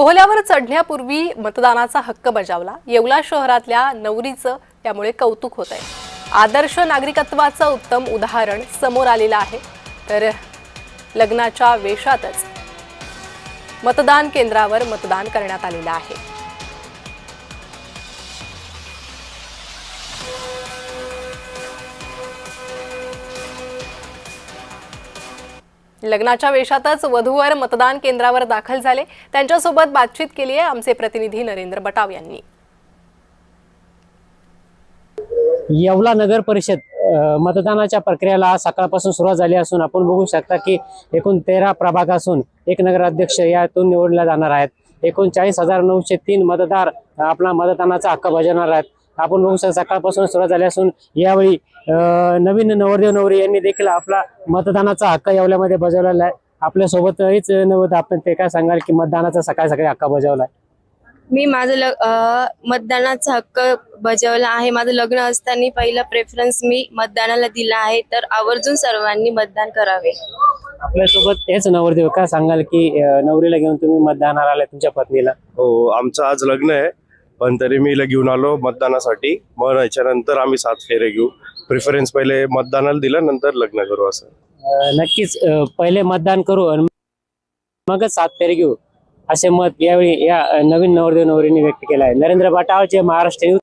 पोहल्यावर चढण्यापूर्वी मतदानाचा हक्क बजावला। येवला शहरातल्या नवरीचं त्यामुळे कौतुक होत आहे। आदर्श नागरिकत्वाचं उत्तम उदाहरण समोर आलेलं आहे। तर लग्नाच्या वेशातच मतदान केंद्रावर मतदान करण्यात आलेलं आहे। लग्नाच्या वेशातच वधूवर मतदान केंद्रावर दाखल झाले। त्यांच्यासोबत बातचीत केली आहे आमचे प्रतिनिधी नरेंद्र बटाव यांनी। येवला नगर परिषद मतदानाच्या प्रक्रियेला सकाळपासून सुरुवात झाली असून आपण बघू शकता की एकूण 13 प्रभाग असून एक नगराध्यक्ष यातून निवडले जाणार आहेत। एकूण 40,903 मतदार आपला मतदानाचा हक्क बजावणार आहेत। आपण बघू शकता सकाळपासून सुरुवात झाली असून यावेळी नवीन नवरदेव नवरी यांनी देखील आपला मतदानाचा हक्क येवल्यामध्ये बजावलेला आहे। आपल्या सोबत हेच नवद आपण ते काय सांगाल की मतदानाचा सकाळी हक्क बजावलाय? मी माझं मतदानाचा हक्क बजावला आहे। माझं लग्न असताना पहिला प्रेफरन्स मी मतदानाला दिला आहे, तर आवर्जून सर्वांनी मतदान करावे। आपल्यासोबत हेच नवरदेव, काय सांगाल की नवरीला घेऊन तुम्ही मतदानाला आलाय तुमच्या पत्नीला? हो, आमचं आज लग्न आहे पण तरी मी घेऊन आलो मतदानासाठी। मग याच्यानंतर आम्ही 7 फेरे घेऊ। प्रेफरन्स पहिले मतदानाला दिलं, नंतर लग्न करू असं। नक्कीच पहिले मतदान करू आणि मगच 7 फेरे घेऊ असे मत यावेळी या नवीन नवरदेव नवरीने व्यक्त केलं आहे। नरेंद्र बटाव, महाराष्ट्र न्यूज।